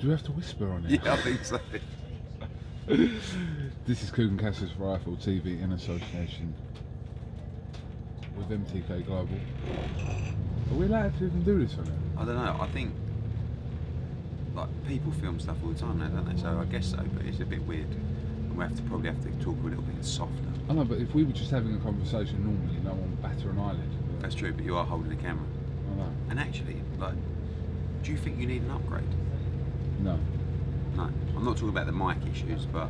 Do we have to whisper on it? Yeah, I think so. This is KUGAN CASSIUS Rifle TV in association with MTK Global. Are we allowed to even do this on it? I don't know. I think like people film stuff all the time now, don't they? So I guess so, but it's a bit weird. And we probably have to talk a little bit softer. I know, but if we were just having a conversation normally, no one would batter an eyelid. That's true, but you are holding the camera. I know. And actually, like, do you think you need an upgrade? No. No. I'm not talking about the mic issues, but...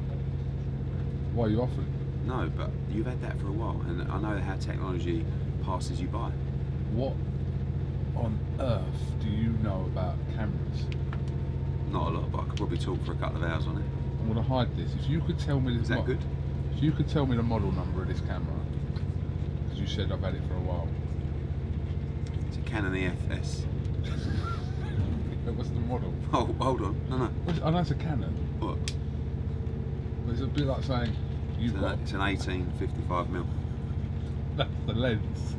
Why are you offering? No, but you've had that for a while, and I know how technology passes you by. What on earth do you know about cameras? Not a lot, but I could probably talk for a couple of hours on it. I'm going to hide this. If you could tell me this... Is that good? If you could tell me the model number of this camera, because you said I've had it for a while. It's a Canon EFS. What's the model? Oh, hold on. No. I know it's a Canon. What? It's a bit like saying you've got... It's an 18-55mm. That's the lens.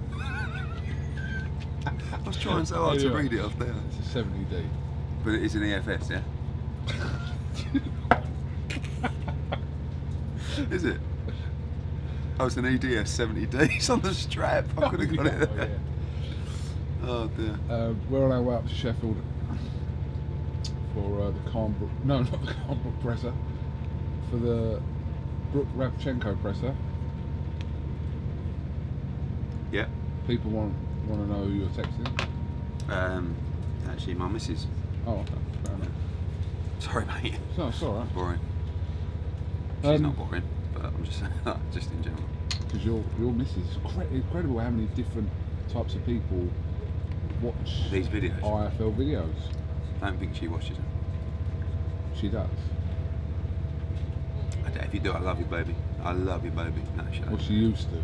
I was trying so hard to read it off there. It's a 70D. But it is an EFS, yeah? Is it? Oh, it's an EDS 70D. It's on the strap. I could have got it there. Yeah. Oh dear. We're on our way up to Sheffield for the Carnbrook. No, not the Carnbrook presser. For the Brook Rabchenko presser. Yeah. People want to know who you're texting. Actually, my missus. Oh, okay. Fair enough. Sorry, mate. No, it's alright. Boring. She's not boring, but I'm just saying that, just in general. Because your missus, it's incredible how many different types of people watch these videos. IFL videos. I don't think she watches them. She does. If you do, I love you, baby. I love you, baby. No, she don't. Well, she used to.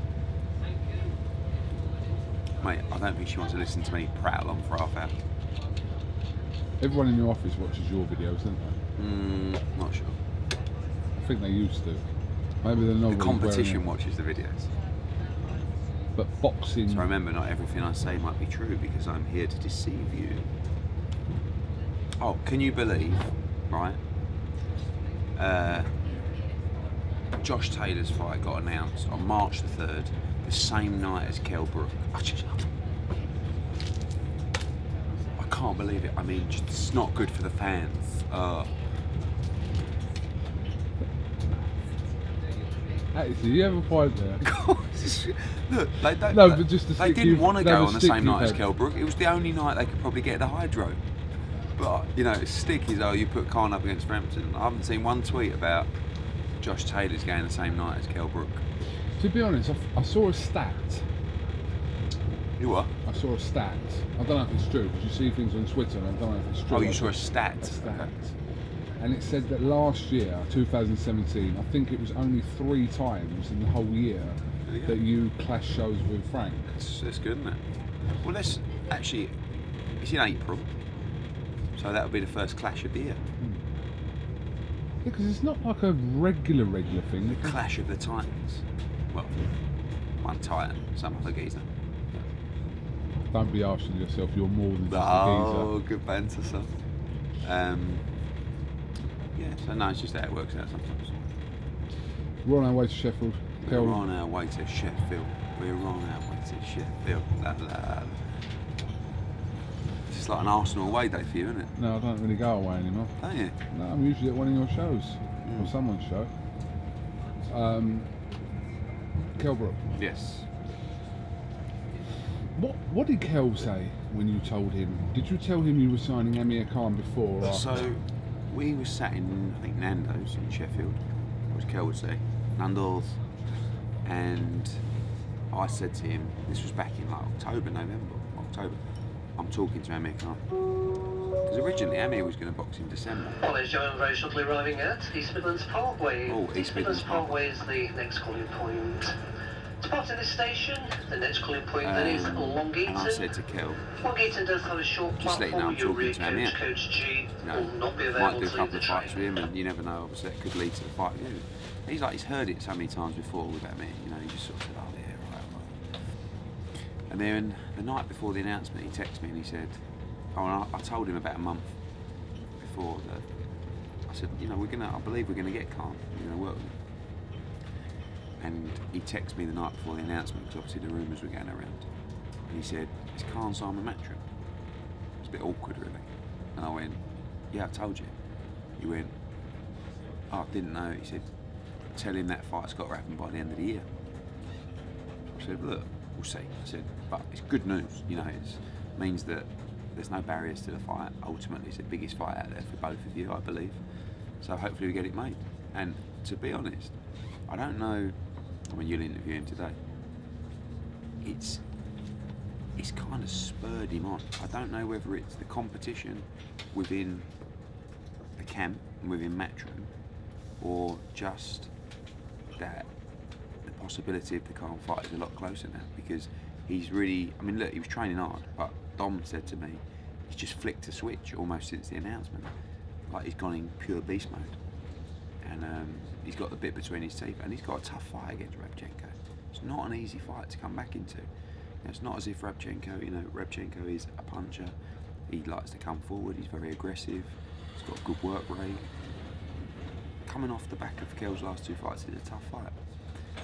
Mate, I don't think she wants to listen to me prattle on for half hour. Everyone in your office watches your videos, don't they? Not sure. I think they used to. Maybe they're not. The competition watches the videos. But boxing... So remember, not everything I say might be true because I'm here to deceive you. Oh, can you believe, right? Josh Taylor's fight got announced on March the 3rd, the same night as Kell Brook. I can't believe it. I mean, just, it's not good for the fans. Actually, you have a point there. Look, they don't. No, but just they didn't want to go on the same night as Kell Brook. It was the only night they could probably get the hydro. But you know, it's stick is you put Khan up against Frampton. I haven't seen one tweet about Josh Taylor's going the same night as Kell Brook. To be honest, I saw a stat. You what? I saw a stat. I don't know if it's true because you see things on Twitter and I don't know if it's true. Oh, you saw a stat? A stat. Okay. And it said that last year, 2017, I think it was only 3 times in the whole year that you clash shows with Frank. That's good, isn't it? Well, let's actually, it's in April, so that'll be the first clash of the year. Yeah, because it's not like a regular thing. The Clash of the Titans. Well, one Titan, some other geezer. Don't be harsh on yourself, you're more than just a geezer. Oh, good banter, son. Yeah, so no, it's just how it works out sometimes. We're on our way to Sheffield. We're on our way to Sheffield. We're on our way to Sheffield. It's like an Arsenal away day for you, isn't it? No, I don't really go away anymore. Don't you? No, I'm usually at one of your shows. Or someone's show. Kell Brook. Yes. What did Kell say when you told him? Did you tell him you were signing Amir Khan before or after? So, we were sat in, I think, Nando's in Sheffield, which Kell would say, Nando's, and I said to him, this was back in like October, I'm talking to Amir Khan. Because originally Amir was going to box in December. Well, there's Joan very shortly arriving at East Midlands Parkway. Oh, East Midlands Parkway is the next calling point. Departing this station, the next calling point then is Long Eaton. And I said to Kell, Long Eaton does have a short just let you know I'm talking to Amir. Coach G will not be available might do a couple of fights with him, and you never know, obviously that could lead to a fight with you. He's like, he's heard it so many times before with Amir, you know, he just sort of said, oh yeah, right. And then the night before the announcement, he texted me and he said, oh, and I told him about a month before I said, you know, I believe we're gonna get Khan. We're gonna work with him. And he texted me the night before the announcement, because obviously the rumours were going around. And he said, "Is Khan Simon Matchroom?" It's a bit awkward, really. And I went, "Yeah, I told you." He went, "Oh, I didn't know." He said, "Tell him that fight's got to happen by the end of the year." I said, "Look, we'll see." I said, "But it's good news, you know, it means that there's no barriers to the fight. Ultimately, it's the biggest fight out there for both of you, I believe. So hopefully we get it made." And to be honest, I don't know, I mean, you'll interview him today. It's kind of spurred him on. I don't know whether it's the competition within the camp and within Matchroom, or just that the possibility of the Khan fight is a lot closer now, because he's really, I mean, look, he was training hard, but Dom said to me, he's just flicked a switch almost since the announcement. Like, he's gone in pure beast mode. And he's got the bit between his teeth, and he's got a tough fight against Rabchenko. It's not an easy fight to come back into. You know, it's not as if Rabchenko, you know, Rabchenko is a puncher. He likes to come forward, he's very aggressive, he's got a good work rate. Coming off the back of Kel's last two fights is a tough fight.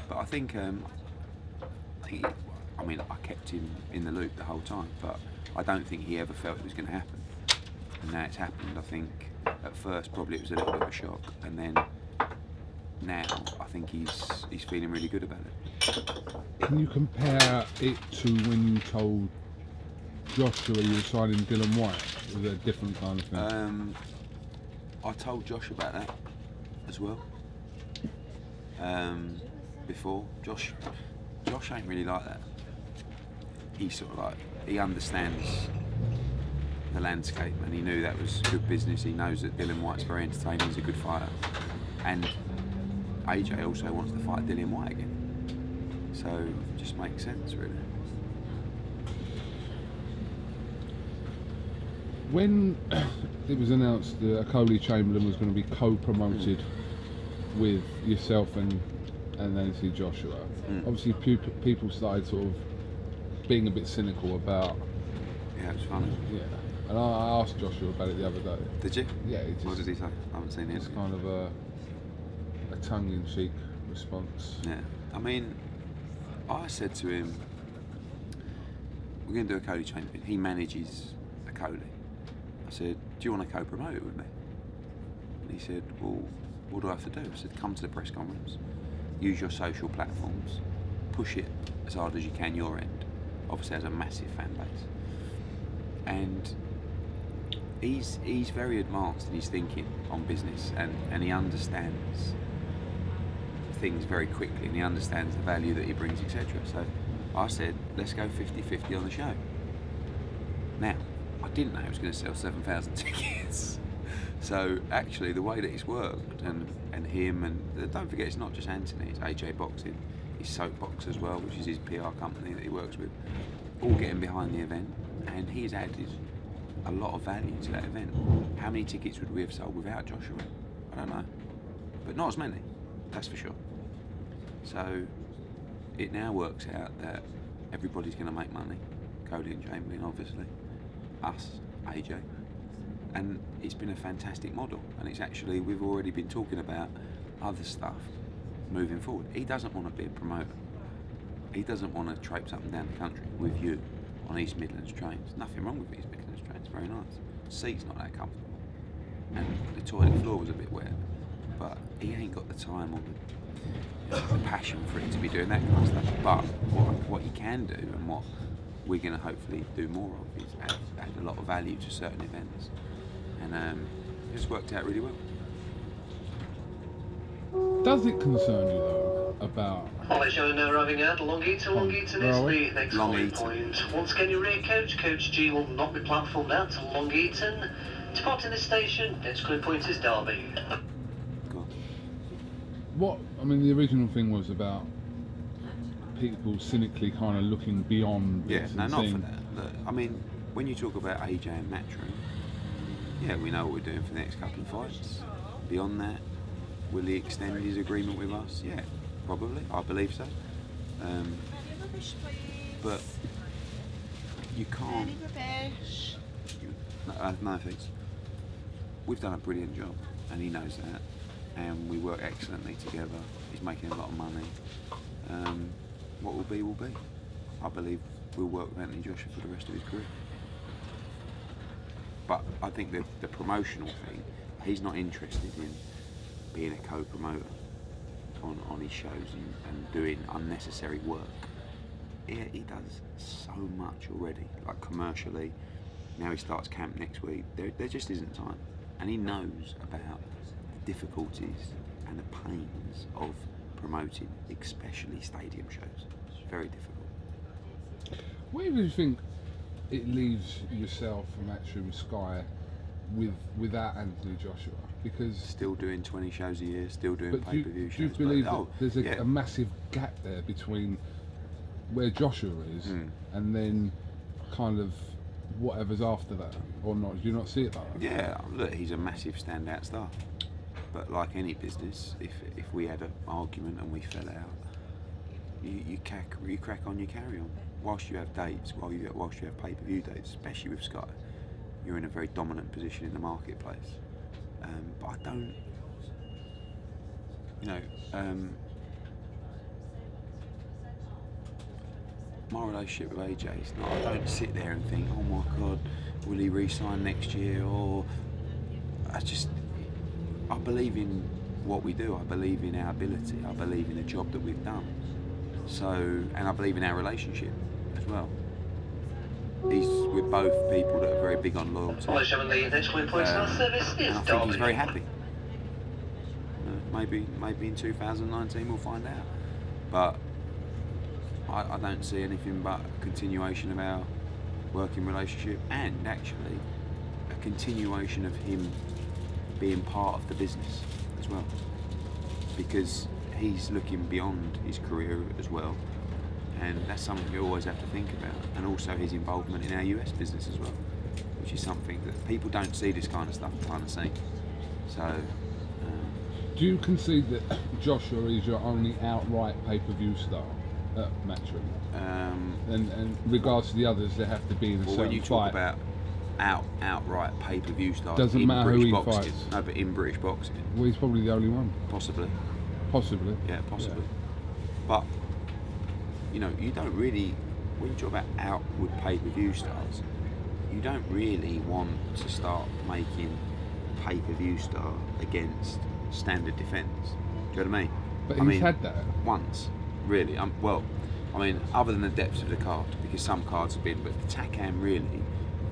But I think, I mean, I kept him in the loop the whole time, but I don't think he ever felt it was going to happen. And now it's happened. I think at first probably it was a little bit of a shock, and then now I think he's feeling really good about it. Can you compare it to when you told Joshua you were signing Dylan White? Was it a different kind of thing? I told Josh about that as well. Before Josh ain't really like that. He's sort of like, he understands the landscape, and he knew that was good business. He knows that Dylan White's very entertaining, he's a good fighter, and AJ also wants to fight Dylan White again, so it just makes sense, really. When it was announced that Coley Chamberlain was going to be co-promoted with yourself and Nancy Joshua, obviously people started sort of being a bit cynical about. Yeah, it was funny. Yeah, and I asked Joshua about it the other day. Did you? Yeah. What did he say? I haven't seen it. It's kind of a tongue-in-cheek response. Yeah, I mean, I said to him, we're going to do a Coley Chamberlain. He manages a Coley. I said, do you want to co-promote it with me? And he said, well, what do I have to do? I said, come to the press conference, use your social platforms, push it as hard as you can your end. Obviously has a massive fan base. And he's very advanced in his thinking on business, and he understands things very quickly, and he understands the value that he brings, etc. So I said, let's go 50-50 on the show. Now, I didn't know he was going to sell 7,000 tickets. So actually the way that it's worked, and him, and don't forget, it's not just Anthony, it's AJ Boxing, his Soapbox as well, which is his PR company that he works with, all getting behind the event, and he's added a lot of value to that event. How many tickets would we have sold without Joshua? I don't know, but not as many, that's for sure. So it now works out that everybody's going to make money. Coley and Chamberlain, obviously, us, AJ, and it's been a fantastic model. And it's actually, we've already been talking about other stuff moving forward. He doesn't want to be a promoter. He doesn't want to traipse up and down the country with you on East Midlands trains. Nothing wrong with East Midlands trains, very nice. The seat's not that comfortable, and the toilet floor was a bit wet, but he ain't got the time or the passion for it to be doing that kind of stuff. But what he can do, and what we're going to hopefully do more of, is add a lot of value to certain events, and it's worked out really well. Does it concern you though about? Well, as you're now arriving at Long Eaton is the next calling point. Once again, your rear coach, Coach G, will not be platformed out to Long Eaton. Departing this station, next calling point is Derby. What, I mean, the original thing was about people cynically kind of looking beyond this. Yeah, no, not for that. Look, I mean, when you talk about AJ and Matchroom, yeah, we know what we're doing for the next couple of fights. Beyond that, will he extend his agreement with us? Yeah, probably. I believe so. But you can't. No thanks. We've done a brilliant job. and he knows that. And we work excellently together. He's making a lot of money. What will be, will be. I believe we'll work with Anthony Joshua for the rest of his career. But I think the promotional thing, he's not interested in being a co-promoter on his shows and doing unnecessary work. He does so much already, like commercially. Now he starts camp next week. There just isn't time. And he knows about the difficulties and the pains of promoting, especially stadium shows. It's very difficult. Where do you think it leaves yourself and Matchroom Sky without Anthony Joshua? Because still doing 20 shows a year, still doing pay-per-view shows. Do you believe that there's a massive gap there between where Joshua is and then kind of whatever's after that, or not? Do you not see it like that? Yeah, look, he's a massive standout star. But like any business, if we had an argument and we fell out, you crack on, you carry on. Whilst you have dates, whilst you have pay-per-view dates, especially with Sky, you're in a very dominant position in the marketplace. But I don't, my relationship with AJ is not, I don't sit there and think, oh my God, will he re-sign next year? Or I believe in what we do. I believe in our ability. I believe in the job that we've done. So, and I believe in our relationship as well. We're both people that are very big on loyalty. And I think he's very happy. Maybe in 2019 we'll find out. But I don't see anything but a continuation of our working relationship, and actually a continuation of him being part of the business as well, because he's looking beyond his career as well, and that's something you always have to think about. And also his involvement in our US business as well, which is something that people don't see this kind of stuff behind the scenes. So do you concede that Joshua is your only outright pay-per-view star at Matchroom? And regards to the others, there have to be in a certain when you talk fight. about outright pay-per-view stars, doesn't in matter British who he boxing, fights. no, but in British boxing, Well, he's probably the only one. possibly. Possibly. Yeah, possibly. But you don't really, when you talk about outward pay-per-view stars, you don't really want to start making pay-per-view star against standard defence. Do you know what I mean? But he's had that once, really. Other than the depths of the card, because some cards have been, but the Takam really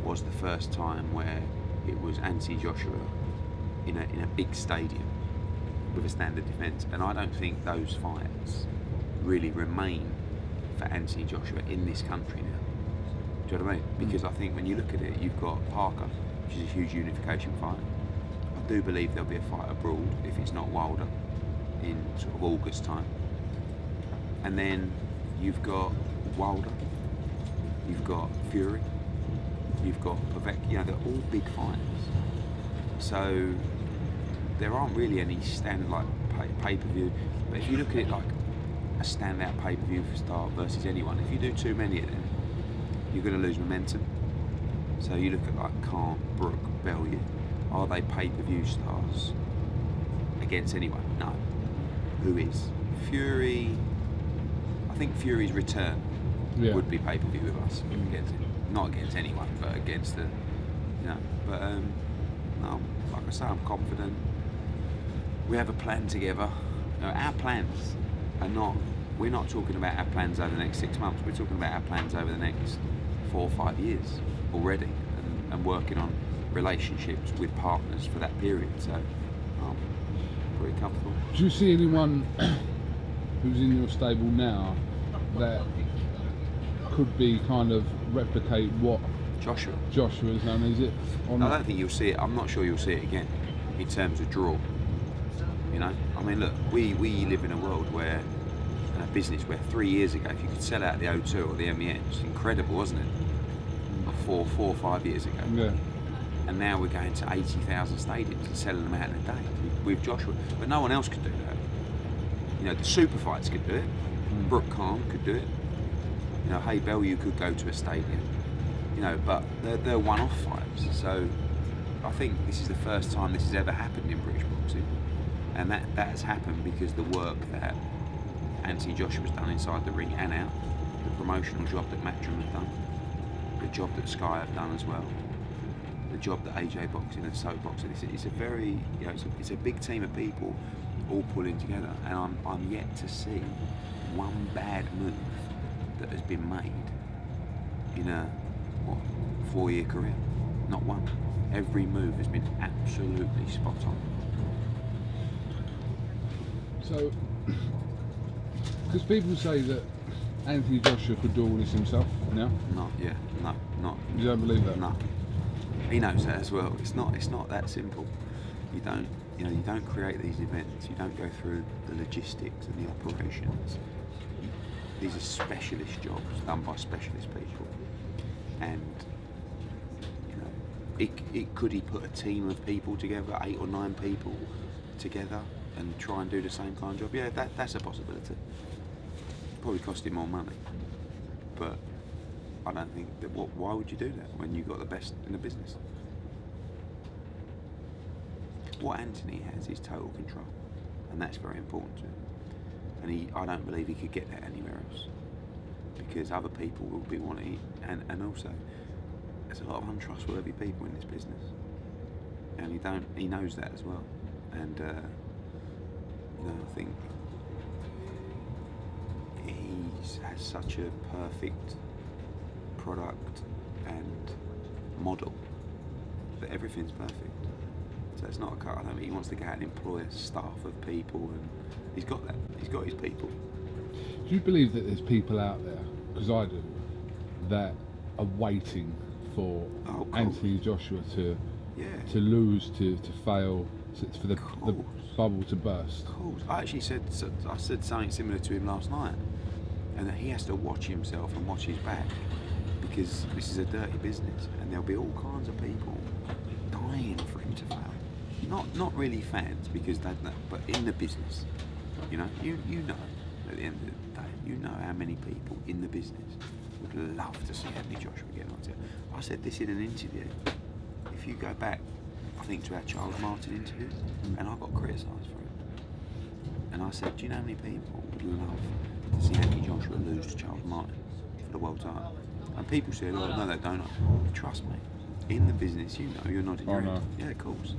was the first time where it was Anthony Joshua in a big stadium with a standard defence, and I don't think those fights really remain for Anthony Joshua in this country now. Do you know what I mean? Because I think when you look at it, you've got Parker, which is a huge unification fight. I do believe there'll be a fight abroad, if it's not Wilder, in sort of August time. And then you've got Wilder, you've got Fury, you've got Pavek, they're all big fights. So there aren't really any standard like pay-per-view. But if you look at it like a standout pay-per-view star versus anyone, if you do too many of them, you're going to lose momentum. So you look at like Khan, Brook, Bellew, are they pay-per-view stars against anyone? No. Who is? Fury, I think Fury's return would be pay-per-view with us, against him. Not against anyone, but against the, but no, like I say, I'm confident. We have a plan together. Our plans are not, we're not talking about our plans over the next 6 months, we're talking about our plans over the next 4 or 5 years already, and working on relationships with partners for that period, so I'm pretty comfortable. Do you see anyone who's in your stable now that could be kind of replicate what Joshua's done? Is it? I don't think you'll see it. I'm not sure you'll see it again in terms of draw. Look, we live in a world where, in a business where 3 years ago, if you could sell out the O2 or the MEN, it's incredible, wasn't it? 4 or 5 years ago. Yeah. And now we're going to 80,000 stadiums and selling them out in a day with Joshua. But no one else could do that. The super fights could do it. Brook Khan could do it. Hey Bellew could go to a stadium. But they're one-off fights. So I think this is the first time this has ever happened in British boxing, and that has happened because the work that Anthony Joshua's done inside the ring and out, the promotional job that Matchroom have done, the job that Sky have done as well, the job that AJ Boxing and Soap Boxing. It's a very, you know, it's a big team of people all pulling together, and I'm yet to see one bad move that has been made in a 4-year career. Not one. Every move has been absolutely spot on. So, because people say that Anthony Joshua could do all this himself now. Not. You don't believe that? No. He knows that as well. It's not that simple. You don't create these events. You don't go through the logistics and the operations. These are specialist jobs done by specialist people, and could he put a team of people together, 8 or 9 people together, and try and do the same kind of job? Yeah, that's a possibility. Probably cost him more money, but I don't think that. Why would you do that when you've got the best in the business? What Anthony has is total control, and that's very important to him. And I don't believe he could get that anywhere else, because other people will be wanting, and also there's a lot of untrustworthy people in this business, and he knows that as well. And I think he has such a perfect product and model that everything's perfect. So it's not a cut. I don't think he wants to go out and employ a staff of people, and he's got that. He's got his people. Do you believe that there's people out there, because I do, that are waiting for Anthony Joshua to lose, to fail, for the bubble to burst? Of course. I said something similar to him last night, and that he has to watch himself and watch his back, because this is a dirty business, and there'll be all kinds of people dying for him to fail. Not really fans, because they know, but in the business, you know at the end of the day, you know how many people in the business would love to see Anthony Joshua get on it. I said this in an interview. If you go back, I think, to our Charles Martin interview, and I got criticised for it. And I said, do you know how many people would love to see Anthony Joshua lose to Charles Martin for the world title? And people said, oh no, they don't. Trust me, in the business, you're nodding your head. Yeah, of course.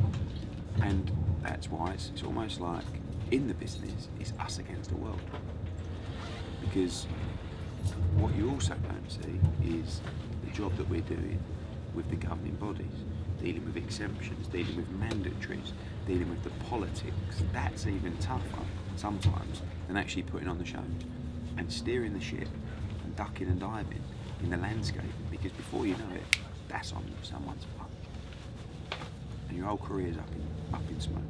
And that's why it's almost like, in the business, it's us against the world. Because what you also don't see is the job that we're doing with the governing bodies, dealing with exemptions, dealing with mandatories, dealing with the politics. That's even tougher sometimes than actually putting on the show and steering the ship and ducking and diving in the landscape, because before you know it, that's on someone's butt, and your whole career is up in smoke,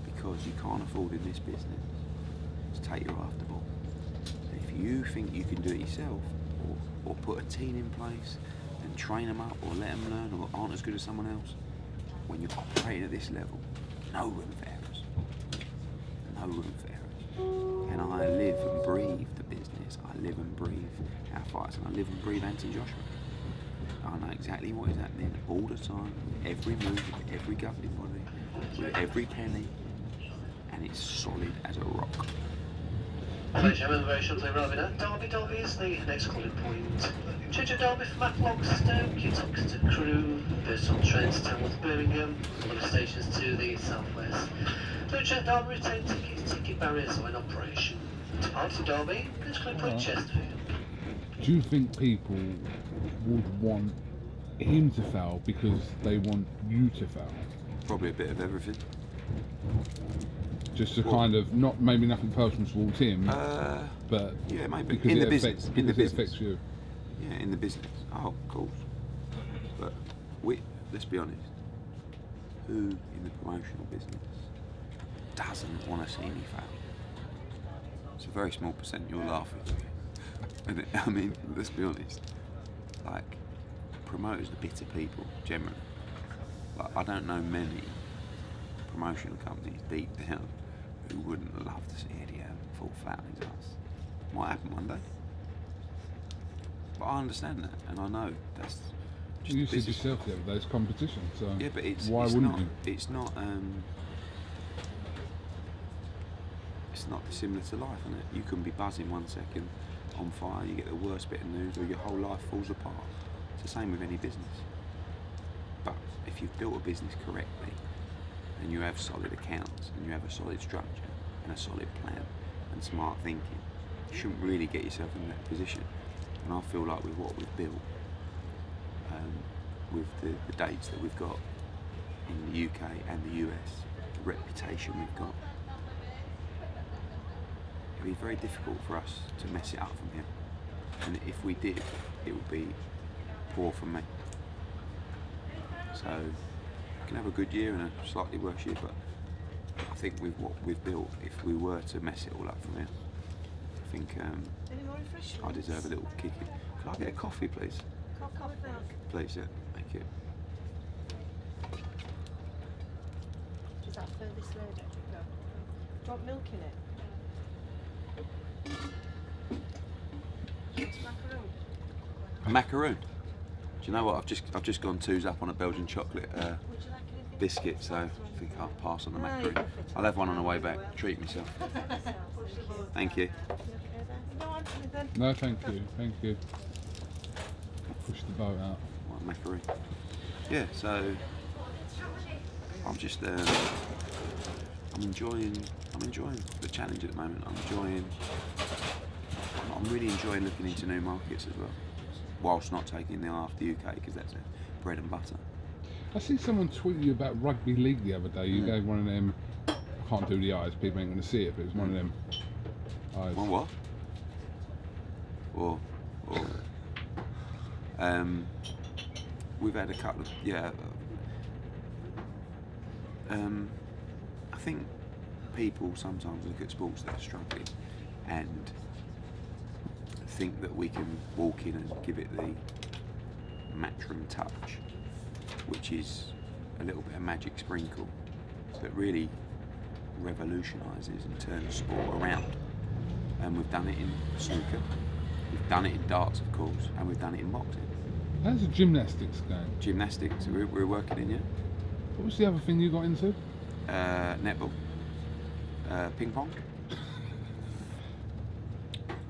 because you can't afford in this business to take your after ball. If you think you can do it yourself, or put a team in place and train them up, or let them learn, or aren't as good as someone else, when you're operating at this level, no room for errors. No room for errors. And I live and breathe the business. I live and breathe our fights, and I live and breathe Anthony Joshua. I know exactly what is happening all the time, every move, with every governing body, with every penny, and it's solid as a rock. Ladies and gentlemen, very shortly arriving at Derby is the next calling point. Change of Derby for Matlock, Stoke, Uttoxeter, Crewe, personal trains to Tamworth, Birmingham, other stations to the southwest. Don't check Derby, retain tickets, ticket barriers are in operation. Departing Derby, next calling point Chesterfield. Do you think people would want him to fail because they want you to fail? Probably a bit of everything. Just to kind of, maybe nothing personal towards him, but yeah, maybe because in it the business. it affects you. Yeah, in the business. Oh, of course. But let's be honest. Who in the promotional business doesn't want to see me fail? It's a very small percent. You're laughing. I mean, let's be honest. Like, promoters are bitter people generally. Like, I don't know many promotional companies deep down who wouldn't love to see Eddie fall flat on his ass. Might happen one day. But I understand that, and I know You said yourself the other day, it's competition, so yeah, but why wouldn't not, you? It's not dissimilar to life, isn't it? You can be buzzing 1 second, on fire, you get the worst bit of news, or your whole life falls apart. It's the same with any business. But if you've built a business correctly, and you have solid accounts, and you have a solid structure, and a solid plan, and smart thinking, you shouldn't really get yourself in that position. And I feel like with what we've built, with the dates that we've got in the UK and the US, the reputation we've got, it'd be very difficult for us to mess it up from here. And if we did, it would be poor from me. So we can have a good year and a slightly worse year, but I think with what we've built, if we were to mess it all up from here, I think I deserve a little kick. Can I get a coffee, please? Coffee. Please, yeah. Thank you. Does that furthest load? Do you want milk in it? Macaroon. A macaroon. Do you know what? I've just gone 2s up on a Belgian chocolate Would you like anything? biscuit, so I think I'll pass on the macaroon. I'll have one on the way back. Treat myself. Thank you. No, thank you, thank you. Push the boat out. What, macaroon? Yeah, so I'm just I'm enjoying the challenge at the moment. I'm really enjoying looking into new markets as well, whilst not taking the eye off the UK, because that's bread and butter. I see someone tweet you about rugby league the other day. You gave one of them. I can't do the eyes. People ain't going to see it, but it was one of them eyes. One what? Or we've had a couple of I think people sometimes look at sports that are struggling and think that we can walk in and give it the matchroom touch, which is a little bit of magic sprinkle that really revolutionises and turns sport around. And we've done it in snooker, we've done it in darts, of course, and we've done it in boxing. How's the gymnastics going? Gymnastics, we're working in, yeah. What was the other thing you got into? Netball, ping pong,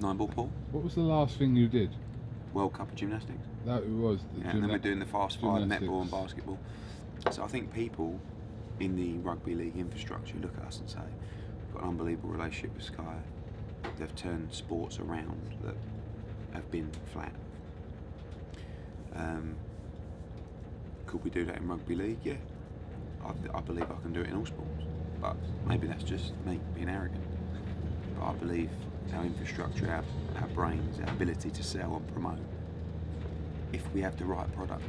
9-ball pool. What was the last thing you did? World Cup of Gymnastics. That was the Yeah, and then we're doing the fast 5, netball and basketball. So I think people in the rugby league infrastructure look at us and say, we've got an unbelievable relationship with Sky. They've turned sports around that have been flat. Could we do that in rugby league? Yeah. I believe I can do it in all sports. But maybe that's just me being arrogant. But I believe our infrastructure, our brains, our ability to sell and promote, if we have the right product,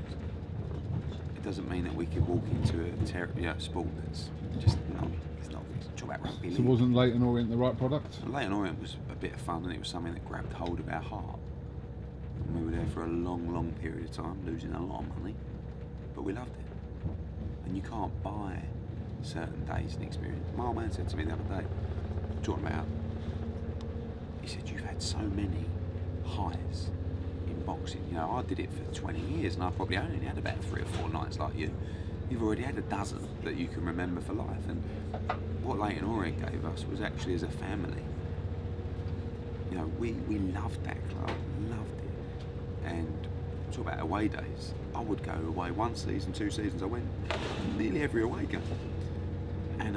it doesn't mean that we could walk into a sport that's just it's not talk about rugby league. So wasn't Leighton Orient the right product? Leighton Orient was a bit of fun, and it was something that grabbed hold of our heart. And we were there for a long, long period of time, losing a lot of money, but we loved it. And you can't buy certain days and experience. My old man said to me the other day, talking about, he said, you've had so many highs in boxing. You know, I did it for 20 years and I probably only had about 3 or 4 nights like you. You've already had a dozen that you can remember for life. And what Leighton Orient gave us was actually as a family. You know, we loved that club, loved it. And talk about away days. I would go away 1 season, 2 seasons. I went nearly every away game. And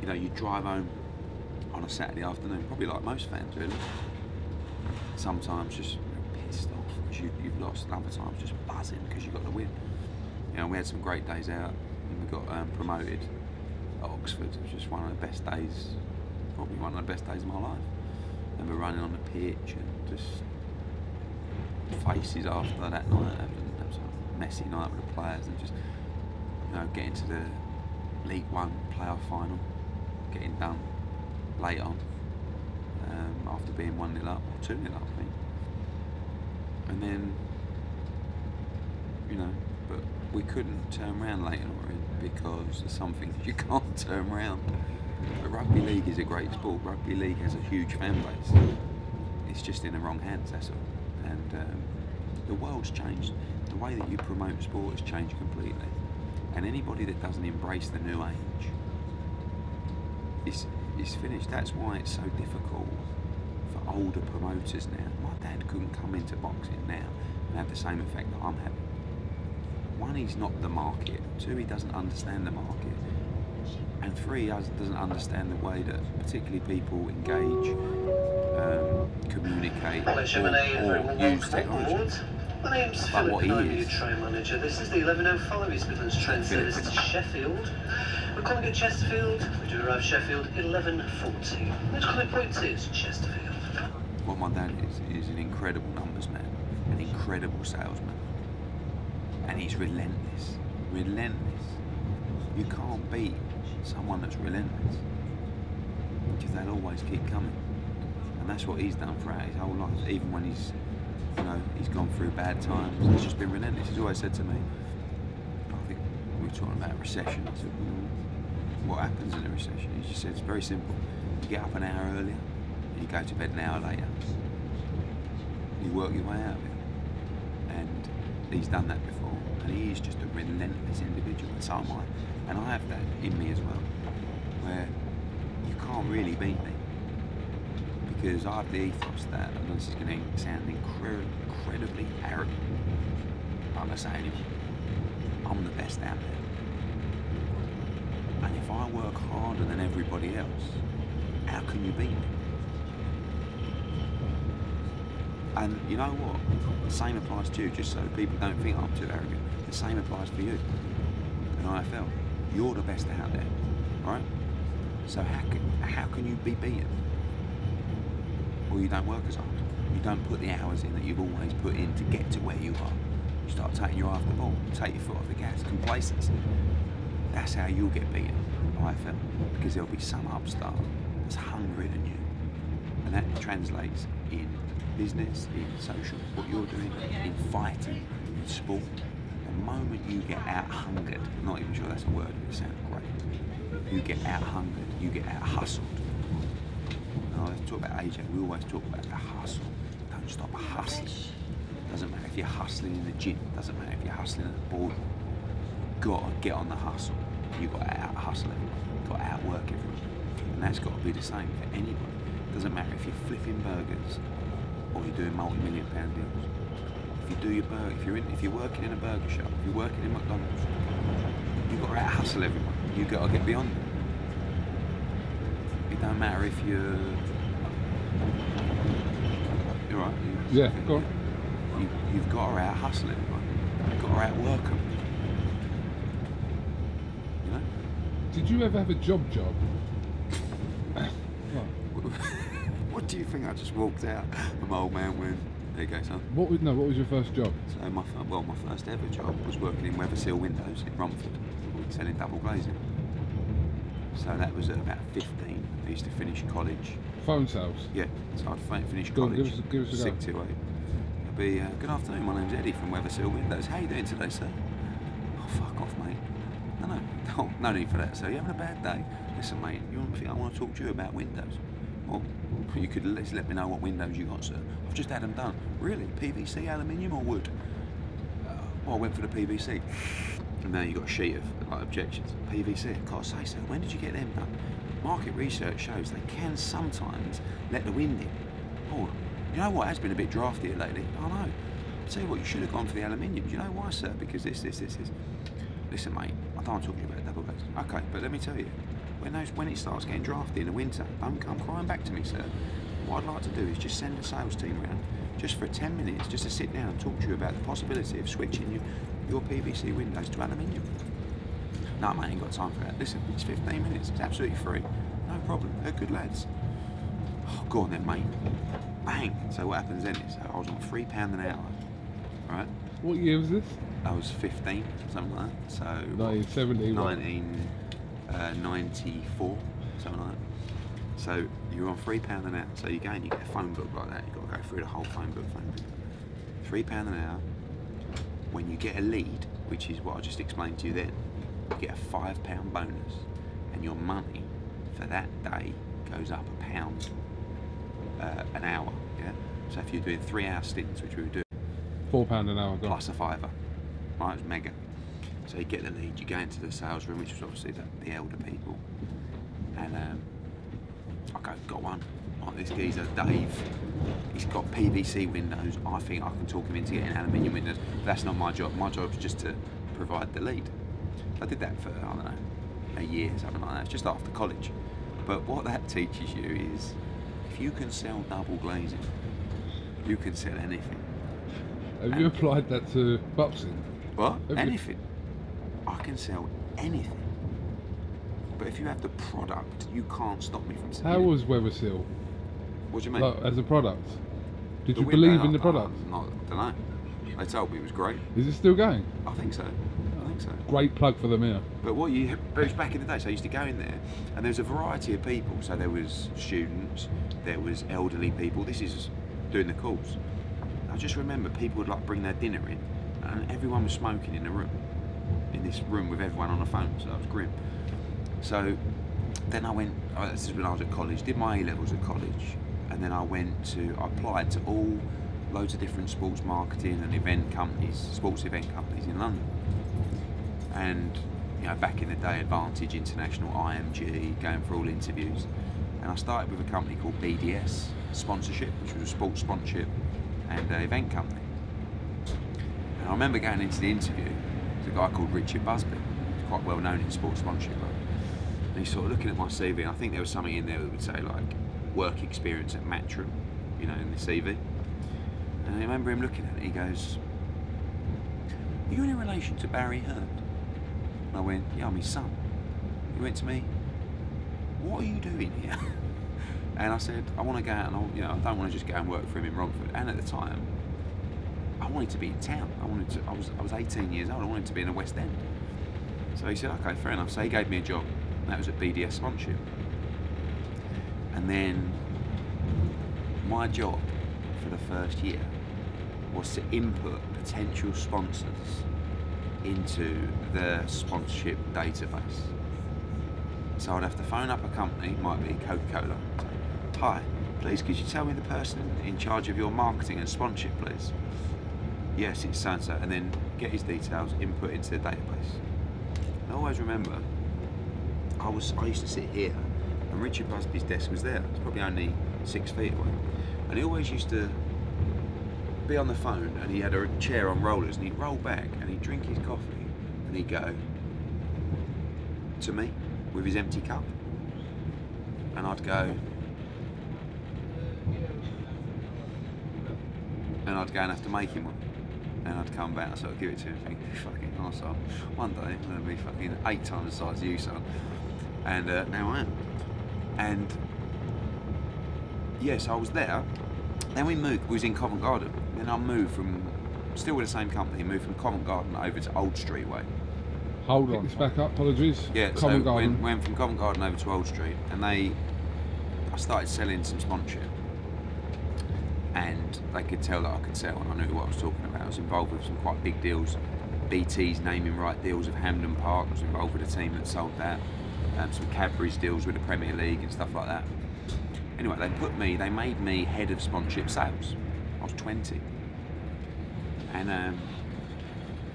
you know, you drive home on a Saturday afternoon, probably like most fans really. Sometimes just pissed off because you've lost, and other times just buzzing because you got the win. You know, we had some great days out, and we got promoted at Oxford. It was just one of the best days, probably one of the best days of my life. And we're running on the pitch and just faces after that night. That was a messy night with the players, and just, you know, getting to the League One playoff final, getting done late on, after being 1-0 up, or 2-0 up, I think. And then, you know, but we couldn't turn around Leighton Orient because there's some things you can't turn around. But rugby league is a great sport. Rugby league has a huge fan base. It's just in the wrong hands, that's all. And The world's changed. The way that you promote sport has changed completely. And anybody that doesn't embrace the new age is finished. That's why it's so difficult for older promoters now. My dad couldn't come into boxing now and have the same effect that I'm having. One, he's not the market. Two, he doesn't understand the market. And three, he doesn't understand the way that particularly people engage, communicate, or use technology. My name's But Philip what he and I'm is- your train manager. This is the 11:05 East Midlands train service to Sheffield. We're calling at Chesterfield. We do arrive Sheffield 11:40. Next calling point is Chesterfield. What my dad is an incredible numbers man, an incredible salesman, and he's relentless. Relentless. You can't beat someone that's relentless because they'll always keep coming, and that's what he's done throughout his whole life. Even when he's gone through bad times, he's just been relentless. He's always said to me, I think we were talking about a recession. I said, well, what happens in a recession? He just said it's very simple. You get up an hour earlier, and you go to bed an hour later. You work your way out of it, and he's done that before. And he is just a relentless individual, and so am I. And I have that in me as well, where you can't really beat me. Because I have the ethos that, and this is going to sound incredibly arrogant, but I'm going to say anyway, I'm the best out there. And if I work harder than everybody else, how can you beat me? And you know what? The same applies to you, just so people don't think I'm too arrogant. The same applies for you in IFL. You're the best out there, right? So how can you be beaten? Well, you don't work as hard. You don't put the hours in that you've always put in to get to where you are. You start taking your eye off the ball, take your foot off the gas, complacency. That's how you'll get beaten in IFL, because there'll be some upstart that's hungrier than you. And that translates in business, in social, what you're doing, in fighting, in sport. The moment you get out-hungered, I'm not even sure that's a word, but it sounds great. You get out-hungered, you get out-hustled. Let's talk about AJ, we always talk about the hustle. Don't stop hustling. Doesn't matter if you're hustling in the gym, doesn't matter if you're hustling at the board. Got to get on the hustle. You've got to out-hustle everyone, got to outwork everyone. And that's got to be the same for anybody. Doesn't matter if you're flipping burgers or you're doing multi-million-pound deals. If you do your burger, if you're working in a burger shop, if you're working in McDonald's, you've got to out-hustle everyone. You've got to get beyond them. It don't matter if you're right. Yeah, go on. You've got to out-hustle everyone. You've got to outwork them. You know? Did you ever have a job? What do you think? I just walked out. My old man went, there you go, son. What was your first job? So my first ever job was working in Weatherseal Windows in Romford, selling double glazing. So that was at about 15. I used to finish college. Phone sales? Yeah, so I'd finish Go on, college. give us a go. 6 to 8. I'd be, good afternoon, my name's Eddie from Weatherseal Windows. How you doing today, sir? Oh, fuck off, mate. No need for that, sir. You having a bad day? Listen, mate, I want to talk to you about windows. Well, you could let me know what windows you got, sir. I've just had them done. Really? PVC, aluminium or wood? Well, I went for the PVC. And now you've got a sheet of objections. PVC, I've got to say, sir, when did you get them done? Market research shows they can sometimes let the wind in. Oh, you know what, it has been a bit drafty lately. I know. I'll tell you what, you should have gone for the aluminium. Do you know why, sir? Because this. Listen, mate, I don't want to talk to you about double glazing. Okay, but let me tell you, when it starts getting drafty in the winter, don't come crying back to me, sir. What I'd like to do is just send a sales team around, just for 10 minutes, just to sit down and talk to you about the possibility of switching your PVC windows to aluminium. No, mate, I ain't got time for that. Listen, it's 15 minutes. It's absolutely free. No problem. They're good lads. Oh, go on then, mate. Bang. So what happens then is I was on £3 an hour, right? What year was this? I was 15, something like that. So 1970. 1994, something like that. So you're on £3 an hour. So you go and you get a phone book like that. You've got to go through the whole phone book. £3 an hour. When you get a lead, which is what I just explained to you then, you get a £5 bonus, and your money for that day goes up £1 an hour. Yeah. So if you're doing 3 hour stints, which we were doing, £4 an hour. Go on. plus a fiver. Right, it was mega. So you get the lead, you go into the sales room, which was obviously the elder people, and I got one. Like this geezer, Dave, he's got PVC windows. I think I can talk him into getting aluminium windows. But that's not my job. My job is just to provide the lead. I did that for, I don't know, a year, something like that. It's just after college. But what that teaches you is, if you can sell double glazing, you can sell anything. Have you applied that to boxing? What? Anything. I can sell anything. But if you have the product, you can't stop me from selling. How was Weatherseal? What do you mean? Like, as a product? Did The you window, believe in the product? I don't know. They told me it was great. Is it still going? I think so. Great plug for them here. But but it was back in the day, so I used to go in there, and there was a variety of people. So there was students, there was elderly people. This is doing the calls. I just remember people would like bring their dinner in, and everyone was smoking in the room, in this room with everyone on the phone. So that was grim. So then I went. This is when I was at college. Did my A-levels at college, and then I applied to loads of different sports marketing and event companies, sports event companies in London. And you know, back in the day, Advantage International, IMG, going for all interviews. And I started with a company called BDS Sponsorship, which was a sports sponsorship and an event company. And I remember going into the interview, there's a guy called Richard Busby, who's quite well known in sports sponsorship. And he's sort of looking at my CV, and I think there was something in there that would say like work experience at Matchroom, you know, in the CV. And I remember him looking at it, he goes, "Are you in relation to Barry Hearn?" And I went, "Yeah, I'm his son." He went to me, "What are you doing here?" And I said, "I want to go out and I don't want to just go and work for him in Romford." And at the time, I wanted to be in town. I was 18 years old. I wanted to be in the West End. So he said, "Okay, fair enough." So he gave me a job. And that was at BDS Sponsorship. And then my job for the first year was to input potential sponsors into the sponsorship database. So I'd have to phone up a company, might be Coca-Cola. "Hi, please could you tell me the person in charge of your marketing and sponsorship, please?" "Yes, it's so-and-so," and then get his details, input into the database. I always remember, I used to sit here, and Richard Busby's desk was there. It's probably only 6 feet away. And he always used to be on the phone, and he had a chair on rollers, and he'd roll back and he'd drink his coffee, and he'd go to me with his empty cup, and I'd go, and have to make him one, and I'd come back and sort of give it to him, and think, "Fucking arsehole, one day I'm going to be fucking 8 times the size of you, son." And now I am. And yes, I was there. Then we moved. We was in Covent Garden. Then I moved from, still with the same company, moved from Covent Garden over to Old Street way. Hold on, it's back up. Apologies. Yeah, Covent so Garden. went from Covent Garden over to Old Street, and I started selling some sponsorship, and they could tell that I could sell, and I knew what I was talking about. I was involved with some quite big deals, BT's naming right deals of Hampden Park. I was involved with a team that sold that, some Cadbury's deals with the Premier League and stuff like that. Anyway, they made me head of sponsorship sales. I was 20, and I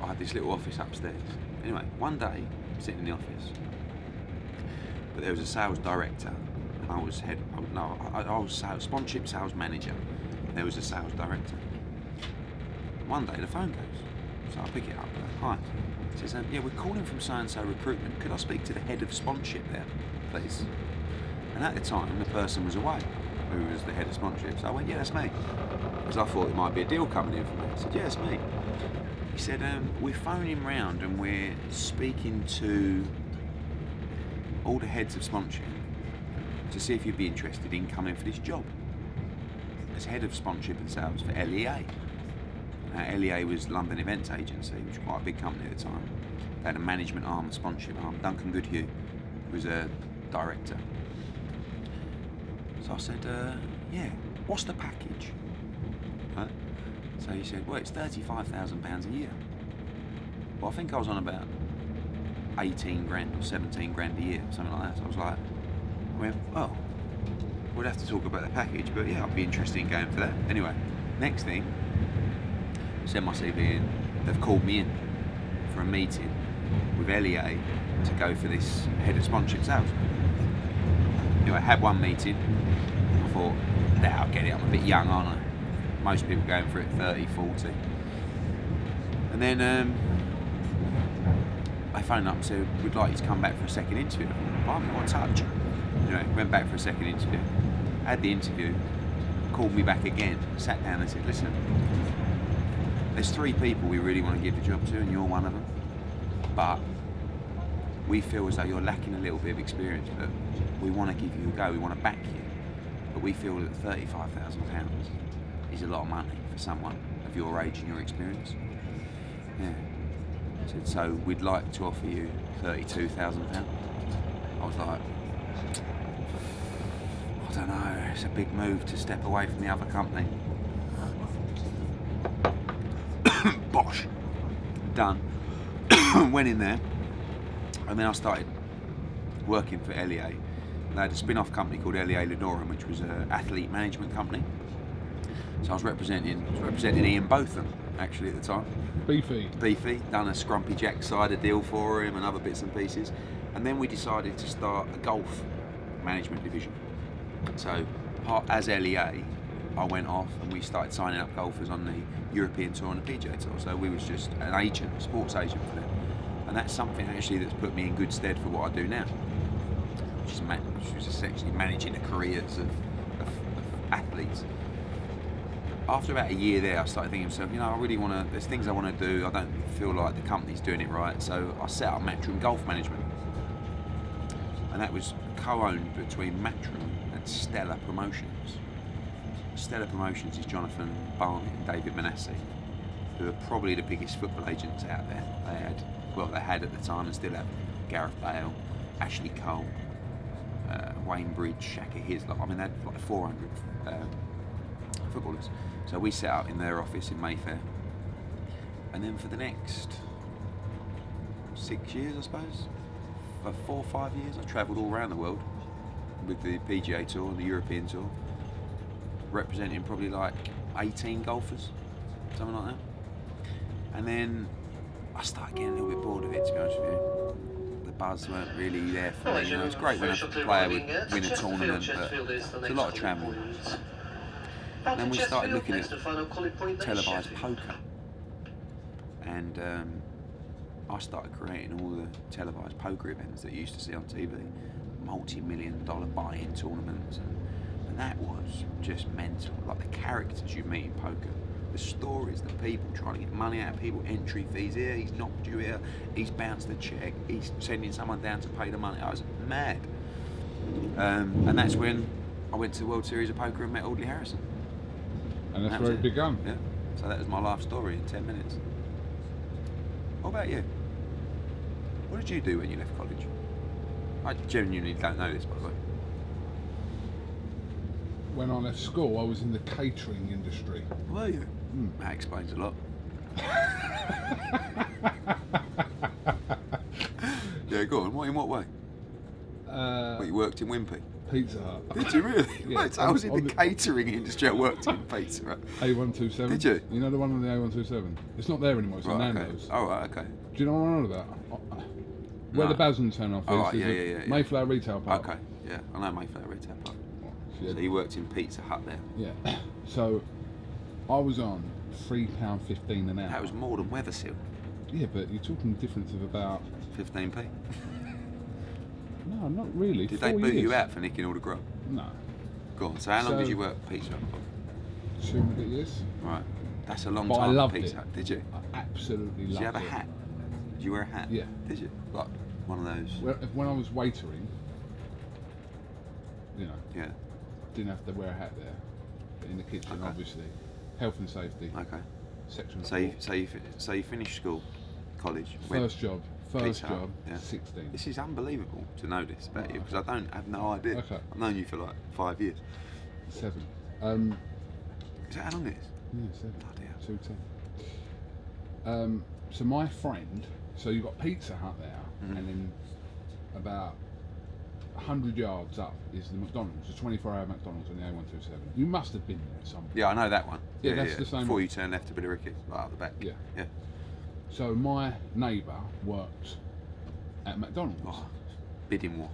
had this little office upstairs. Anyway, one day, I'm sitting in the office, but there was a sales director, and I was sponsorship sales manager, and there was a sales director. One day the phone goes, so I pick it up. "Hi," it says, "Yeah, we're calling from so-and-so recruitment. Could I speak to the head of sponsorship there, please?" And at the time, the person was away, who was the head of sponsorship. So I went, "Yeah, that's me," because I thought it might be a deal coming in for me. I said, "Yeah, it's me." He said, "We're phoning round and we're speaking to all the heads of sponsorship to see if you'd be interested in coming for this job as head of sponsorship and sales for LEA." LEA was London Events Agency, which was quite a big company at the time. They had a management arm, a sponsorship arm. Duncan Goodhue was a director. So I said, "Yeah, what's the package?" Right? So he said, "Well, it's £35,000 a year." Well, I think I was on about 18 grand or 17 grand a year, something like that. So I was like, "Well, we'd have to talk about the package, but yeah, I'd be interested in going for that." Anyway, next thing, send my CV in. They've called me in for a meeting with LEA to go for this head of sponsorship sales. Anyway, I had one meeting. I thought, nah, I'll get it. I'm a bit young, aren't I? Most people going for it 30, 40. And then I phoned up and said, we'd like you to come back for a second interview. Blimey, what a touch. Anyway, went back for a second interview. Had the interview, called me back again, sat down and said, listen, there's 3 people we really want to give the job to and you're one of them. But we feel as though you're lacking a little bit of experience, but we want to give you a go, we want to back you. But we feel that £35,000 is a lot of money for someone of your age and your experience. Yeah. Said, so we'd like to offer you £32,000. I was like, I don't know, it's a big move to step away from the other company. Bosh. Done. Went in there, and then I started working for LEA. They had a spin-off company called LEA Lenorum, which was an athlete management company. So I was representing Ian Botham, actually, at the time. Beefy, done a Scrumpy Jack cider deal for him and other bits and pieces. And then we decided to start a golf management division. So, as LEA, I went off and we started signing up golfers on the European Tour and the PGA Tour. So we was just an agent, a sports agent for them. And that's something actually that's put me in good stead for what I do now, which is essentially managing the careers of athletes. After about a year there, I started thinking to myself, you know, I really want to, there's things I want to do, I don't feel like the company's doing it right, so I set up Matchroom Golf Management. And that was co-owned between Matchroom and Stella Promotions. Stella Promotions is Jonathan Barnett and David Manasseh, who are probably the biggest football agents out there. They had at the time and still have Gareth Bale, Ashley Cole, Wayne Bridge, Shaka Hislop. I mean, they had like 400 footballers. So we set up in their office in Mayfair. And then for the next 6 years, I suppose, for 4 or 5 years, I travelled all around the world with the PGA Tour and the European Tour, representing probably like 18 golfers, something like that. And then I started getting a little bit bored of it, to be honest with you. The buzz weren't really there for me. You know, it's great when a player would win a tournament, but it's a lot of travel. And then we started looking at televised poker, and I started creating all the televised poker events that you used to see on TV, multi-million-dollar buy-in tournaments, and that was just mental. Like the characters you meet in poker, the stories, the people trying to get money out of people, entry fees here, he's knocked you here, he's bounced the check, he's sending someone down to pay the money. I was mad. And that's when I went to the World Series of Poker and met Audley Harrison. And that's where it began. Yeah. So that was my life story in 10 minutes. What about you? What did you do when you left college? I genuinely don't know this, by the way. When I left school, I was in the catering industry. Were you? That explains a lot. Yeah, go on. In what way? You worked in Wimpy? Pizza Hut. Did you really? Yeah, Right, I was in the catering industry. I worked in Pizza Hut. A127. Did you? You know the one on the A127? It's not there anymore. It's Right, in okay. Nando's. Oh, right, okay. Do you know what I'm on about? Where the Basildon turn off is. Oh, right, there's yeah. Mayflower Retail Park. Okay, yeah. I know Mayfair Retail Park. Yeah. So you worked in Pizza Hut there? Yeah. So I was on £3.15 an hour. That was more than Weatherseal. Yeah, but you're talking a difference of about 15p. No, not really. Did 4 they boot years. you out for nicking all the grub? No. Go on. So how long did you work at Pizza Hut for? 2 and a bit years. Right. That's a long But time I loved at Pizza it. Hut. Did you? I absolutely loved it. Did you have a hat? Did you wear a hat? Yeah. Did you? Like one of those? When I was waitering, you know, Yeah. didn't have to wear a hat there. But in the kitchen, Okay. obviously. Health and safety. Okay. Section So you finished school, college. First job, Pizza Hut, job, yeah. 16. This is unbelievable to know this about you, because I have no idea. Okay. I've known you for like 5 years. 7. Is that how long it is? Yeah, 7. Bloody hell. 210. So my friend, so you've got Pizza Hut there, and then about 100 yards up is the McDonald's, the 24-hour McDonald's on the A127. You must have been there at some point. Yeah, I know that one. Yeah, that's the same Before one. you turn left to Billericay, right up the back. Yeah. Yeah. So my neighbour worked at McDonald's. Oh, bidding war.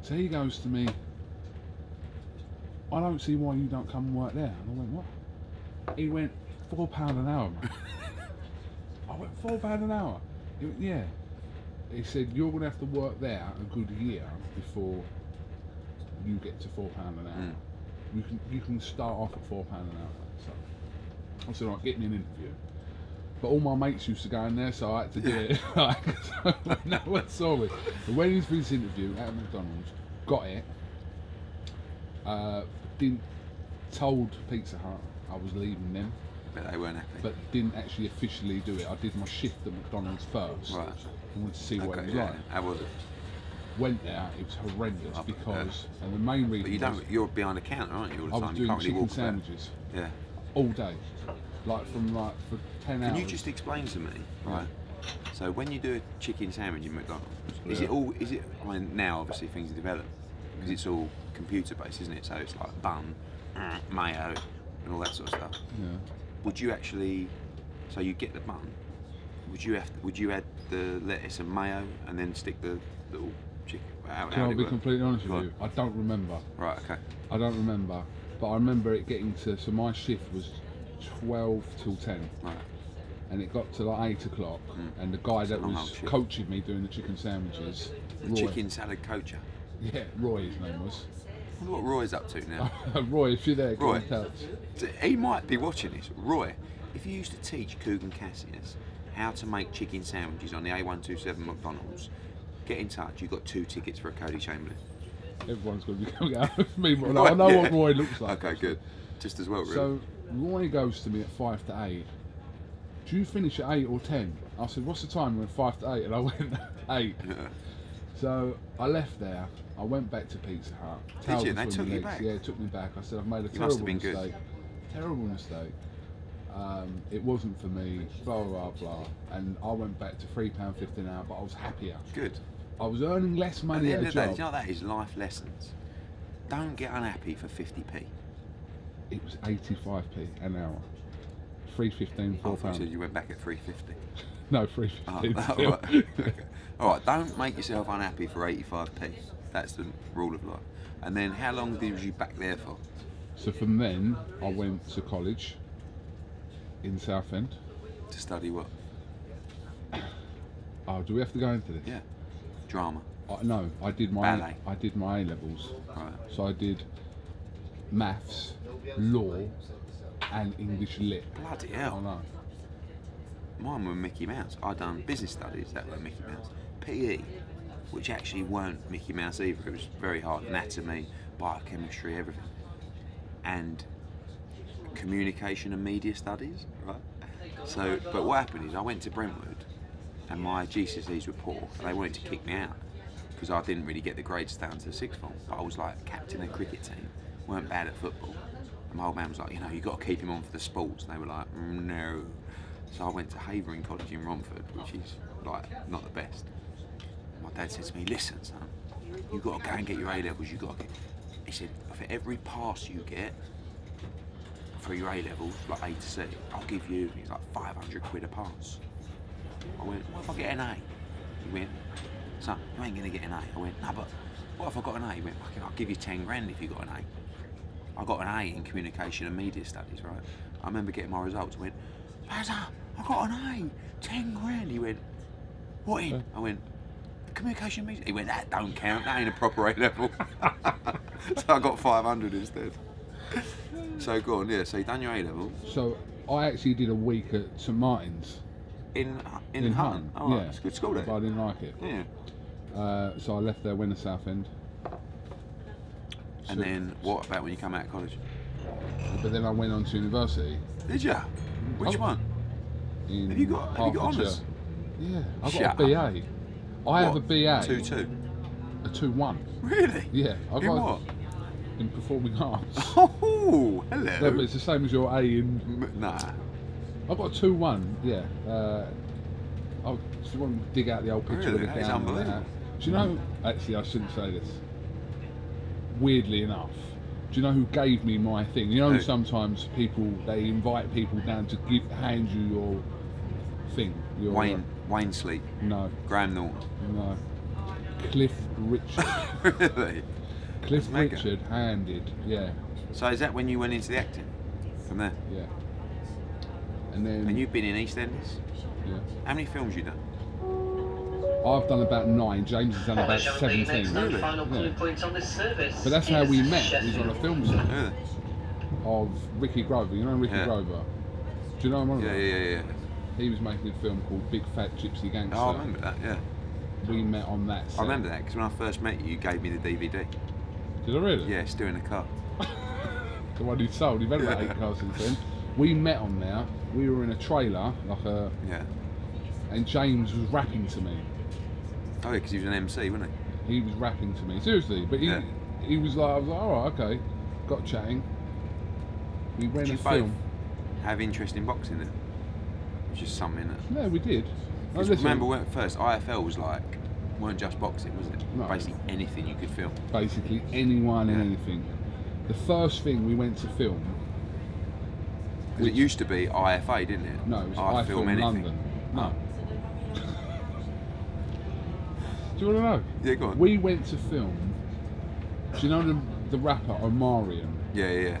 So he goes to me, I don't see why you don't come and work there. And I went, what? He went, £4 an hour, mate. I went, £4 an hour? He went, yeah. He said, you're going to have to work there a good year before you get to £4 an hour. You can start off at £4 an hour. So I said, right, get me an interview. But all my mates used to go in there, so I had to do it. So no one saw me. But when he was for this interview at McDonald's, got it. Told Pizza Hut I was leaving them. But they weren't happy. But didn't actually officially do it. I did my shift at McDonald's first. Right. I wanted to see what it was like. How was it? Went there, it was horrendous Up, because, and the main reason But you don't. You're behind the counter, aren't you? All the I time. was You doing can't really chicken walk about. sandwiches Yeah. all day, for 10 hours. Can you just explain to me, right? So when you do a chicken sandwich in McDonald's, is it all? Is it? I mean, now obviously things are developed because it's all computer based, isn't it? So it's like bun, mayo, and all that sort of stuff. Yeah. Would you actually? So you get the bun. Would you add the lettuce and mayo and then stick the little chicken? Can I be completely honest with you? I don't remember. Right. Okay. I don't remember, but I remember it getting to. So my shift was 12 till 10. Right. And it got to like 8 o'clock, and the guy that long was old shift. coaching me doing the chicken sandwiches, The Roy. chicken salad coacher. Yeah, Roy, his name was. I wonder what Roy's up to now. Roy, if you're there, get Roy. in touch. He might be watching this. Roy, if you used to teach KUGAN CASSIUS how to make chicken sandwiches on the A127 McDonald's, get in touch. You've got 2 tickets for a Cody Chamberlain. Everyone's going to be coming out with me, but I know what Roy looks like. Okay, good. Just as well, really. So Roy goes to me at 5 to 8. Do you finish at 8 or 10? I said, what's the time? He went 5 to 8, and I went 8. Yeah. So I left there. I went back to Pizza Hut. Did you? Towel They between took my you legs. back? Yeah, it took me back. I said, I've made a You must have terrible been good. mistake. Terrible mistake. It wasn't for me, blah, blah, blah. And I went back to £3.50 an hour, but I was happier. Good. I was earning less money At at the a end of the day, job. you know what that is? Life lessons. Don't get unhappy for 50p. It was 85p an hour. 3.15, I thought you £4. said you went back at 350. No, 3.15. Oh, still. right. Okay. All right, don't make yourself unhappy for 85p. That's the rule of life. And then how long was you back there for? So from then, I went to college in Southend. To study what? Oh, do we have to go into this? Yeah. Drama. No, I did my Ballet. A levels. Right. So I did maths, law, and English lit. Bloody I hell. know. Mine were Mickey Mouse. I done business studies, that were Mickey Mouse. PE, which actually weren't Mickey Mouse either. It was very hard. Anatomy, biochemistry, everything. And communication and media studies, right? So, but what happened is I went to Brentwood and my GCSEs were poor and they wanted to kick me out because I didn't really get the grades down to the 6th form. But I was like captain of the cricket team, weren't bad at football. And my old man was like, you know, you've got to keep him on for the sports. And they were like, no. So I went to Havering College in Romford, which is like not the best. My dad said to me, listen son, you've got to go and get your A-levels, you've got to get... He said, for every pass you get for your A-levels, like A to C, I'll give you, he's like 500 quid a pass. I went, what if I get an A? He went, son, you ain't going to get an A. I went, no, but what if I got an A? He went, fucking, I'll give you 10 grand if you got an A. I got an A in communication and media studies, right? I remember getting my results. I went, Bazza, I got an A, 10 grand. He went, what in? I went, communication and media. He went, that don't count, that ain't a proper A level. So I got 500 instead. So go on, yeah, so you done your A level. So I actually did a week at St Martin's. In HEARN. HEARN? Oh, Yeah. right. It's a good school there. But I didn't like it. Yeah. So I left there, went to Southend. And then what about when you come out of college? But then I went on to university. Did ya? Which Oh. one? In Have you got Hertfordshire. honours? Yeah, I Shut got a BA. I have a What? BA. 2-2. A 2-1. Really? Yeah, I In got what? in performing arts. Oh, hello. No, but it's the same as your A in. Nah. I got a 2-1. Yeah. Do you want to dig out the old picture Really? of the That is gown and unbelievable. Do you know? Actually, I shouldn't say this. Weirdly enough, do you know who gave me my thing? You know, Who? sometimes they invite people down to hand you your thing. Your, Wayne Sleep. No. Graham Norton. No. Cliff Richard. Really? Cliff That's mega. Richard handed. Yeah. So is that when you went into the acting? From there? Yeah. And then. And you've been in EastEnders? Yeah. How many films you done? I've done about 9. James has done about 17. Really? Final point on this service. But that's how we is met. We was on a film set Really? of Ricky Grover. You know Ricky Yeah. Grover? Do you know him? Yeah. He was making a film called Big Fat Gypsy Gangster. Oh, I remember that, yeah. We met on that set. I remember that, because when I first met you, you gave me the DVD. Did I really? Yeah, still in the car. The one he sold. He had about 8 cars since then. We met on there. We were in a trailer, Yeah. and James was rapping to me. Oh, yeah, because he was an MC, wasn't he? He was rapping to me, seriously. But he was like, I was like, all right, okay. Got chatting. We went Did you and both filmed. have interest in boxing then? It was just something that... Yeah, we did. Because remember when at first IFL was like, weren't just boxing, was it? No. Basically anything you could film. Basically anyone and Yeah. anything. The first thing we went to film. Because it used to be IFA, didn't it? No, it was I I Film Film Anything. London. No. Do you want to know? Yeah, go on. We went to film. Do you know the rapper Omarion, Yeah.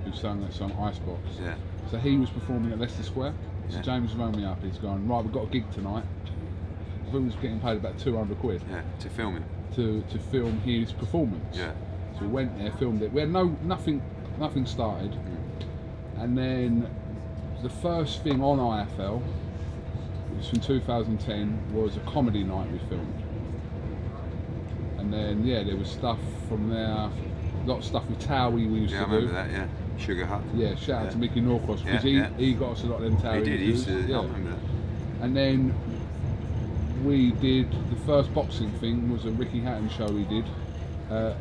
who sang that song Icebox? Yeah. So he was performing at Leicester Square. So Yeah. James rang me up. He's going, right, we've got a gig tonight. I think we was getting paid about 200 quid Yeah, to film him. to film his performance. Yeah. So we went there, filmed it. We had nothing started. And then the first thing on IFL, it was from 2010, was a comedy night we filmed. And then, yeah, there was stuff from there, a lot of stuff with Towie we used Yeah, I to do. remember that, yeah. Sugar Hut. Yeah, shout out Yeah. to Mickey Norcross, because he got us a lot of them Towie He did, he used to, interviews. I remember that. And then we did, the first boxing thing was a Ricky Hatton show we did. The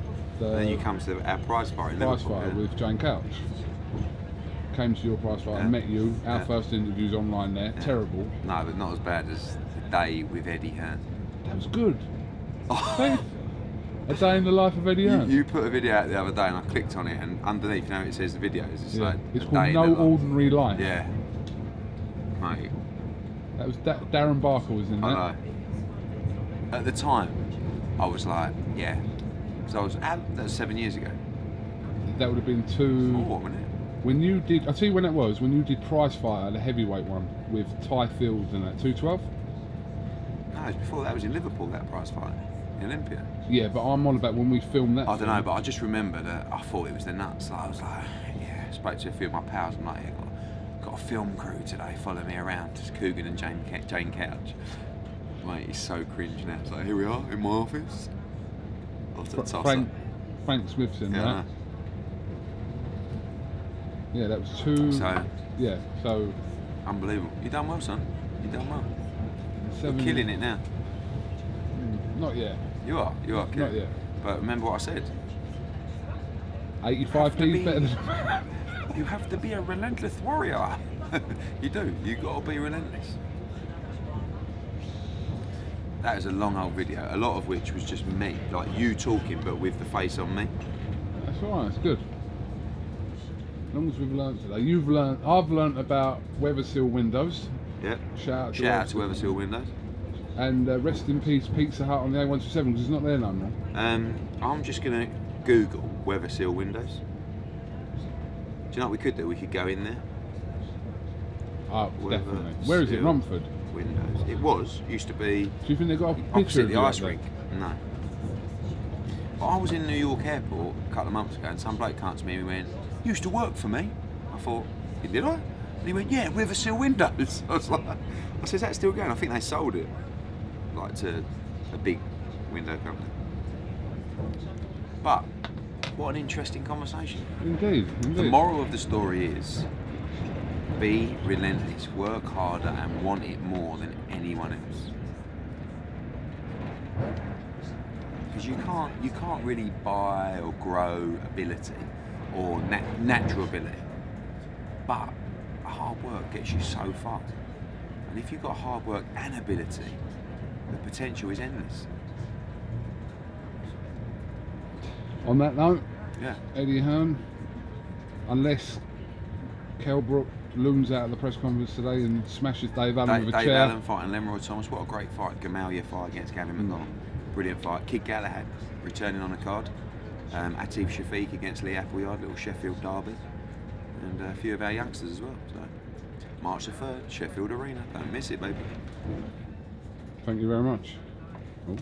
And then you come to our prize fight in prize Liverpool. fighter Yeah. with Jane Couch. Came to your prize fighter, Yeah. met you. Our Yeah. first interviews online there, terrible. No, but not as bad as the day with Eddie Hearn. That was good. Hey, a day in the life of Eddie Hearn. You put a video out the other day and I clicked on it, and underneath, you know, it says the videos. It's Yeah. like It's a called day in No the life. Ordinary Life. Yeah. Mate, That was Darren Barker was in I that. know. At the time, I was like, yeah. Because that was 7 years ago. That would have been two. More, wasn't it? When you did, I'll tell you when it was. When you did prize fighter, the heavyweight one with Ty Fields and that 212. No, it was before that. It was in Liverpool, that prize fight. In Olympia. Yeah, but I'm on about when we filmed that. I don't know, but I just remember that I thought it was the nuts. I was like, yeah, I spoke to a few of my pals. I'm like, yeah, got a film crew today, follow me around. It's KUGAN and Jane Couch. Mate, it's so cringe now. It's like, here we are in my office. Frank Smith's in Yeah, I that. know. Yeah, that was two. So, Yeah, so unbelievable. You done well, son. You done well. seven. You're killing it now. Not yet. You are Not killing yet. it. But remember what I said. 85p be- better than. You have to be a relentless warrior. You do. You got to be relentless. That is a long old video, a lot of which was just me, like you talking, but with the face on me. That's alright. It's good. As long as we've learnt today. You've learnt. I've learnt about Weathersill windows. Yep. Shout Shout out to Weathersill Windows. And rest in peace, Pizza Hut on the A127 because it's not there no more. I'm just gonna Google Weathersill Windows. Do you know what we could do? We could go in there. Oh, definitely. Where is it? Weathersill Romford. Windows. It was. Used to be Do you think they got a picture opposite of the you ice up there? rink. No. But I was in New York airport a couple of months ago, and some bloke came to me and went, "You used to work for me." I thought, "Did I?" And he went, "Yeah, Weathersill Windows." I was like, I said, "Is that still going?" I think they sold it, like to a big window company. But what an interesting conversation. Indeed, indeed. The moral of the story is, be relentless, work harder and want it more than anyone else. Because you can't really buy or grow ability or natural ability. But hard work gets you so far. And if you've got hard work and ability, the potential is endless. On that note, Yeah. Eddie Hearn, unless Kell Brook looms out of the press conference today and smashes Dave Allen with a Dave chair. Allen fighting Leroy Thomas. What a great fight. Gamaliel fight against Gavin McDonald. Brilliant fight. Kid Galahad returning on the card. Atif Shafiq against Lee Appleyard, little Sheffield derby. And a few of our youngsters as well. So March the 3rd, Sheffield Arena. Don't miss it, baby. Thank you very much. Oh.